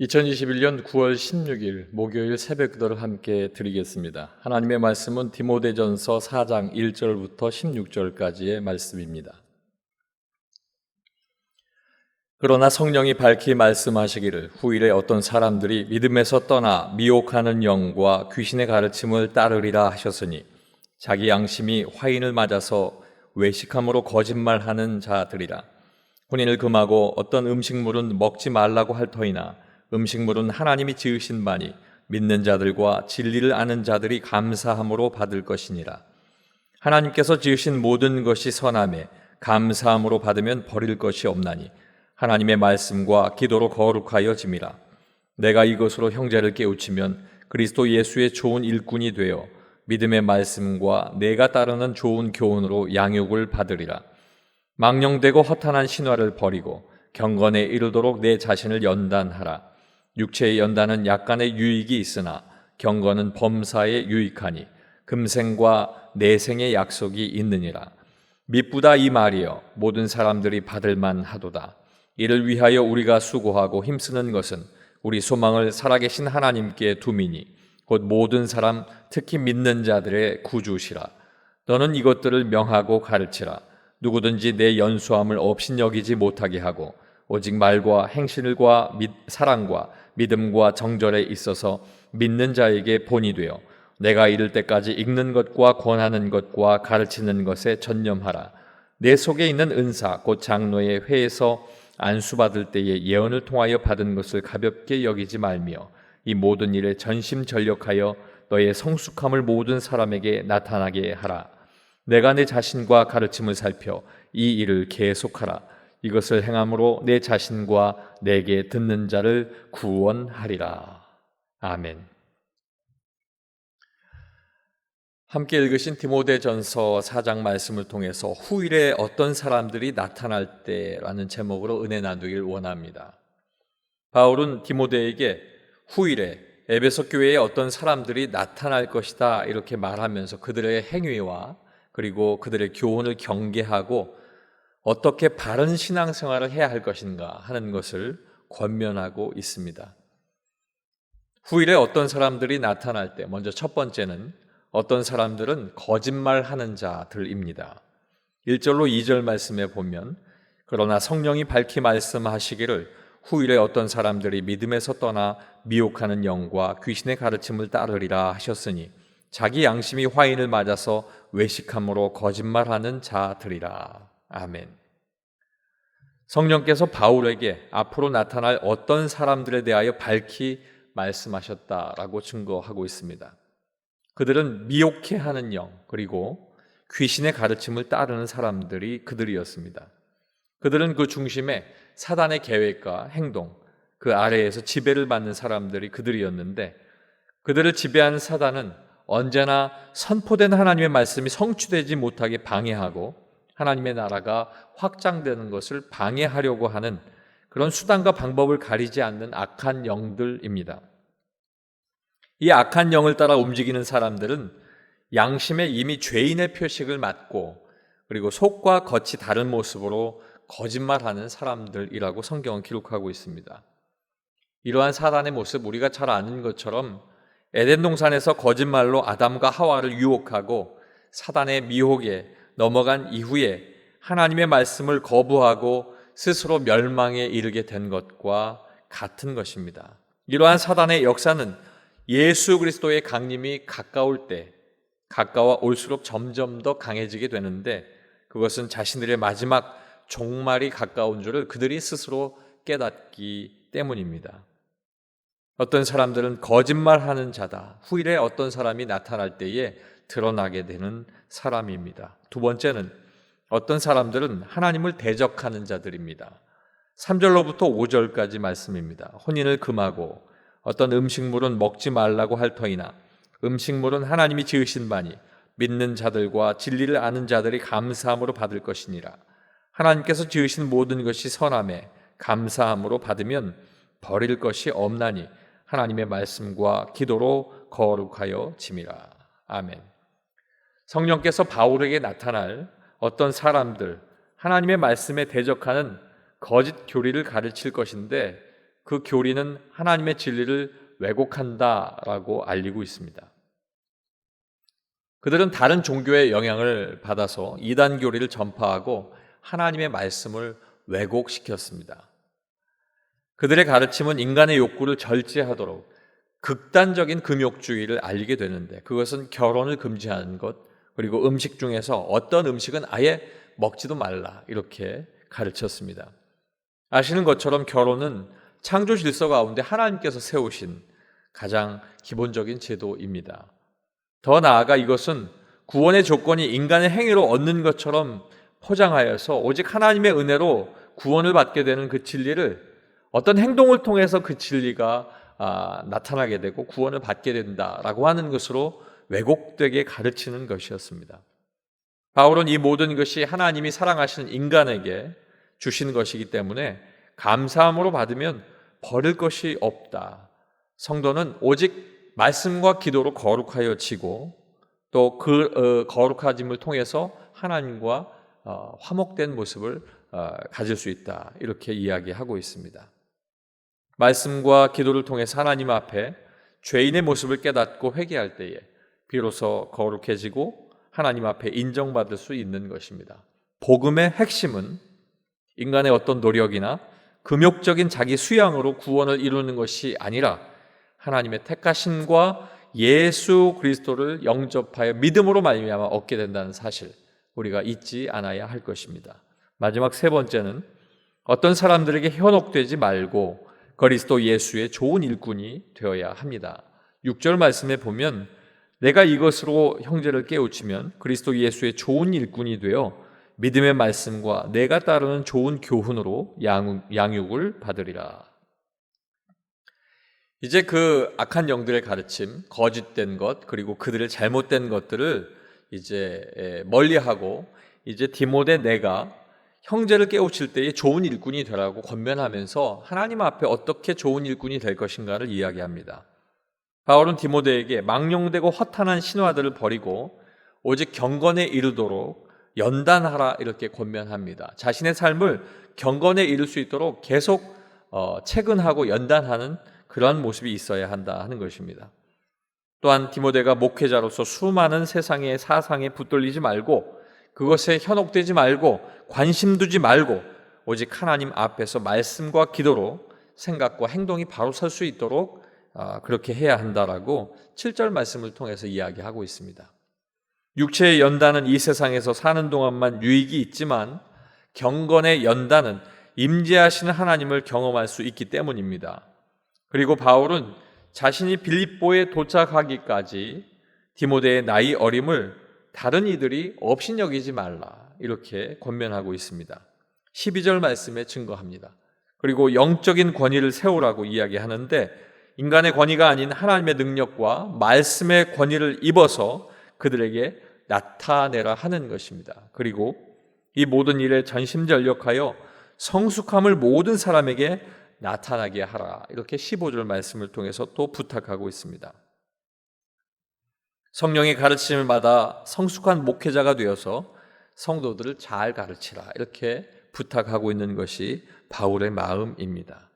2021년 9월 16일 목요일 새벽기도를 함께 드리겠습니다. 하나님의 말씀은 디모데전서 4장 1절부터 16절까지의 말씀입니다. 그러나 성령이 밝히 말씀하시기를 후일에 어떤 사람들이 믿음에서 떠나 미혹하는 영과 귀신의 가르침을 따르리라 하셨으니 자기 양심이 화인을 맞아서 외식함으로 거짓말하는 자들이라. 혼인을 금하고 어떤 음식물은 먹지 말라고 할 터이나 음식물은 하나님이 지으신 바니 믿는 자들과 진리를 아는 자들이 감사함으로 받을 것이니라. 하나님께서 지으신 모든 것이 선하매 감사함으로 받으면 버릴 것이 없나니 하나님의 말씀과 기도로 거룩하여 짐이라. 내가 이것으로 형제를 깨우치면 그리스도 예수의 좋은 일꾼이 되어 믿음의 말씀과 내가 따르는 좋은 교훈으로 양육을 받으리라. 망령되고 허탄한 신화를 버리고 경건에 이르도록 내 자신을 연단하라. 육체의 연단은 약간의 유익이 있으나 경건은 범사에 유익하니 금생과 내생의 약속이 있느니라. 미쁘다 이 말이여 모든 사람들이 받을 만하도다. 이를 위하여 우리가 수고하고 힘쓰는 것은 우리 소망을 살아계신 하나님께 두미니 곧 모든 사람 특히 믿는 자들의 구주시라. 너는 이것들을 명하고 가르치라. 누구든지 내 연수함을 업신여기지 못하게 하고 오직 말과 행실과 사랑과 믿음과 정절에 있어서 믿는 자에게 본이 되어 내가 이를 때까지 읽는 것과 권하는 것과 가르치는 것에 전념하라. 내 속에 있는 은사 곧 장로의 회에서 안수받을 때에 예언을 통하여 받은 것을 가볍게 여기지 말며 이 모든 일에 전심전력하여 너의 성숙함을 모든 사람에게 나타나게 하라. 내가 내 자신과 가르침을 살펴 이 일을 계속하라. 이것을 행함으로 내 자신과 내게 듣는 자를 구원하리라. 아멘. 함께 읽으신 디모데전서 4장 말씀을 통해서 후일에 어떤 사람들이 나타날 때라는 제목으로 은혜 나누길 원합니다. 바울은 디모데에게 후일에 에베소 교회에 어떤 사람들이 나타날 것이다 이렇게 말하면서 그들의 행위와 그리고 그들의 교훈을 경계하고 어떻게 바른 신앙생활을 해야 할 것인가 하는 것을 권면하고 있습니다. 후일에 어떤 사람들이 나타날 때 먼저 첫 번째는 어떤 사람들은 거짓말하는 자들입니다. 1절로 2절 말씀에 보면 그러나 성령이 밝히 말씀하시기를 후일에 어떤 사람들이 믿음에서 떠나 미혹하는 영과 귀신의 가르침을 따르리라 하셨으니 자기 양심이 화인을 맞아서 외식함으로 거짓말하는 자들이라. 아멘. 성령께서 바울에게 앞으로 나타날 어떤 사람들에 대하여 밝히 말씀하셨다라고 증거하고 있습니다. 그들은 미혹해 하는 영 그리고 귀신의 가르침을 따르는 사람들이 그들이었습니다. 그들은 그 중심에 사단의 계획과 행동, 그 아래에서 지배를 받는 사람들이 그들이었는데 그들을 지배하는 사단은 언제나 선포된 하나님의 말씀이 성취되지 못하게 방해하고 하나님의 나라가 확장되는 것을 방해하려고 하는 그런 수단과 방법을 가리지 않는 악한 영들입니다. 이 악한 영을 따라 움직이는 사람들은 양심에 이미 죄인의 표식을 맡고 그리고 속과 겉이 다른 모습으로 거짓말하는 사람들이라고 성경은 기록하고 있습니다. 이러한 사단의 모습 우리가 잘 아는 것처럼 에덴 동산에서 거짓말로 아담과 하와를 유혹하고 사단의 미혹에 넘어간 이후에 하나님의 말씀을 거부하고 스스로 멸망에 이르게 된 것과 같은 것입니다. 이러한 사단의 역사는 예수 그리스도의 강림이 가까워 올수록 점점 더 강해지게 되는데 그것은 자신들의 마지막 종말이 가까운 줄을 그들이 스스로 깨닫기 때문입니다. 어떤 사람들은 거짓말하는 자다. 후일에 어떤 사람이 나타날 때에 드러나게 되는 사람입니다. 두 번째는 어떤 사람들은 하나님을 대적하는 자들입니다. 3절로부터 5절까지 말씀입니다. 혼인을 금하고 어떤 음식물은 먹지 말라고 할 터이나 음식물은 하나님이 지으신 바니 믿는 자들과 진리를 아는 자들이 감사함으로 받을 것이니라. 하나님께서 지으신 모든 것이 선하매 감사함으로 받으면 버릴 것이 없나니 하나님의 말씀과 기도로 거룩하여 짐이라. 아멘. 성령께서 바울에게 나타날 어떤 사람들, 하나님의 말씀에 대적하는 거짓 교리를 가르칠 것인데 그 교리는 하나님의 진리를 왜곡한다라고 알리고 있습니다. 그들은 다른 종교의 영향을 받아서 이단 교리를 전파하고 하나님의 말씀을 왜곡시켰습니다. 그들의 가르침은 인간의 욕구를 절제하도록 극단적인 금욕주의를 알리게 되는데, 그것은 결혼을 금지하는 것, 그리고 음식 중에서 어떤 음식은 아예 먹지도 말라, 이렇게 가르쳤습니다. 아시는 것처럼 결혼은 창조 질서 가운데 하나님께서 세우신 가장 기본적인 제도입니다. 더 나아가 이것은 구원의 조건이 인간의 행위로 얻는 것처럼 포장하여서 오직 하나님의 은혜로 구원을 받게 되는 그 진리를 어떤 행동을 통해서 그 진리가 나타나게 되고 구원을 받게 된다라고 하는 것으로 왜곡되게 가르치는 것이었습니다. 바울은 이 모든 것이 하나님이 사랑하시는 인간에게 주신 것이기 때문에 감사함으로 받으면 버릴 것이 없다. 성도는 오직 말씀과 기도로 거룩하여지고 또 그 거룩하짐을 통해서 하나님과 화목된 모습을 가질 수 있다. 이렇게 이야기하고 있습니다. 말씀과 기도를 통해서 하나님 앞에 죄인의 모습을 깨닫고 회개할 때에 비로소 거룩해지고 하나님 앞에 인정받을 수 있는 것입니다. 복음의 핵심은 인간의 어떤 노력이나 금욕적인 자기 수양으로 구원을 이루는 것이 아니라 하나님의 택하심과 예수 그리스도를 영접하여 믿음으로 말미암아 얻게 된다는 사실, 우리가 잊지 않아야 할 것입니다. 마지막 세 번째는 어떤 사람들에게 현혹되지 말고 그리스도 예수의 좋은 일꾼이 되어야 합니다. 6절 말씀에 보면 내가 이것으로 형제를 깨우치면 그리스도 예수의 좋은 일꾼이 되어 믿음의 말씀과 내가 따르는 좋은 교훈으로 양육을 받으리라. 이제 그 악한 영들의 가르침, 거짓된 것, 그리고 그들의 잘못된 것들을 이제 멀리하고 이제 디모데 내가 형제를 깨우칠 때에 좋은 일꾼이 되라고 권면하면서 하나님 앞에 어떻게 좋은 일꾼이 될 것인가를 이야기합니다. 바울은 디모데에게 망령되고 허탄한 신화들을 버리고 오직 경건에 이르도록 연단하라 이렇게 권면합니다. 자신의 삶을 경건에 이룰 수 있도록 계속 채근하고 연단하는 그러한 모습이 있어야 한다 하는 것입니다. 또한 디모데가 목회자로서 수많은 세상의 사상에 붙들리지 말고 그것에 현혹되지 말고 관심 두지 말고 오직 하나님 앞에서 말씀과 기도로 생각과 행동이 바로 설 수 있도록 그렇게 해야 한다라고 7절 말씀을 통해서 이야기하고 있습니다. 육체의 연단은 이 세상에서 사는 동안만 유익이 있지만 경건의 연단은 임재하시는 하나님을 경험할 수 있기 때문입니다. 그리고 바울은 자신이 빌립보에 도착하기까지 디모데의 나이 어림을 다른 이들이 업신여기지 말라 이렇게 권면하고 있습니다. 12절 말씀에 증거합니다. 그리고 영적인 권위를 세우라고 이야기하는데 인간의 권위가 아닌 하나님의 능력과 말씀의 권위를 입어서 그들에게 나타내라 하는 것입니다. 그리고 이 모든 일에 전심전력하여 성숙함을 모든 사람에게 나타나게 하라 이렇게 15절 말씀을 통해서 또 부탁하고 있습니다. 성령의 가르침을 받아 성숙한 목회자가 되어서 성도들을 잘 가르치라 이렇게 부탁하고 있는 것이 바울의 마음입니다.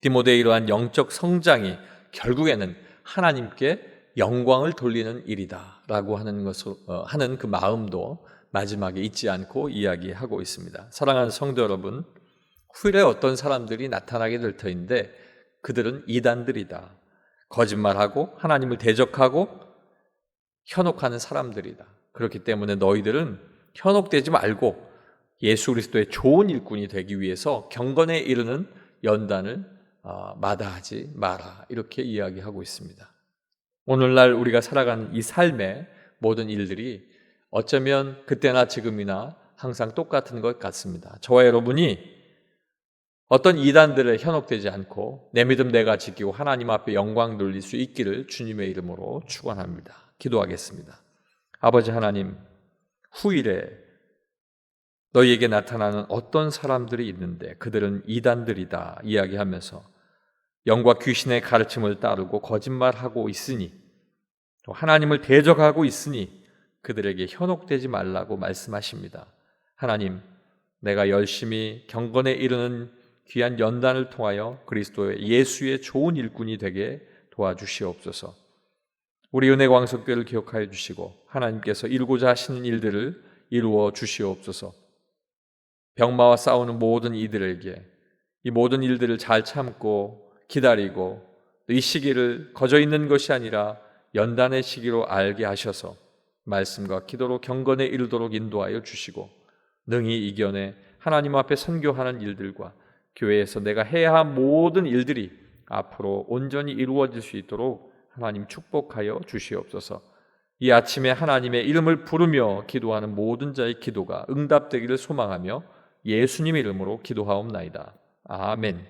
디모데의 이러한 영적 성장이 결국에는 하나님께 영광을 돌리는 일이다라고 하는 그 마음도 마지막에 잊지 않고 이야기하고 있습니다. 사랑하는 성도 여러분, 후일에 어떤 사람들이 나타나게 될 터인데 그들은 이단들이다. 거짓말하고 하나님을 대적하고 현혹하는 사람들이다. 그렇기 때문에 너희들은 현혹되지 말고 예수 그리스도의 좋은 일꾼이 되기 위해서 경건에 이르는 연단을 마다하지 마라 이렇게 이야기하고 있습니다. 오늘날 우리가 살아가는 이 삶의 모든 일들이 어쩌면 그때나 지금이나 항상 똑같은 것 같습니다. 저와 여러분이 어떤 이단들에 현혹되지 않고 내 믿음 내가 지키고 하나님 앞에 영광 돌릴 수 있기를 주님의 이름으로 축원합니다. 기도하겠습니다. 아버지 하나님, 후일에 너희에게 나타나는 어떤 사람들이 있는데 그들은 이단들이다 이야기하면서 영과 귀신의 가르침을 따르고 거짓말하고 있으니 또 하나님을 대적하고 있으니 그들에게 현혹되지 말라고 말씀하십니다. 하나님, 내가 열심히 경건에 이르는 귀한 연단을 통하여 그리스도의 예수의 좋은 일꾼이 되게 도와주시옵소서. 우리 은혜광석교회를 기억하여 주시고 하나님께서 이루고자 하시는 일들을 이루어 주시옵소서. 병마와 싸우는 모든 이들에게 이 모든 일들을 잘 참고 기다리고 이 시기를 거저 있는 것이 아니라 연단의 시기로 알게 하셔서 말씀과 기도로 경건에 이르도록 인도하여 주시고 능히 이겨내 하나님 앞에 선교하는 일들과 교회에서 내가 해야 할 모든 일들이 앞으로 온전히 이루어질 수 있도록 하나님 축복하여 주시옵소서. 이 아침에 하나님의 이름을 부르며 기도하는 모든 자의 기도가 응답되기를 소망하며 예수님 이름으로 기도하옵나이다. 아멘.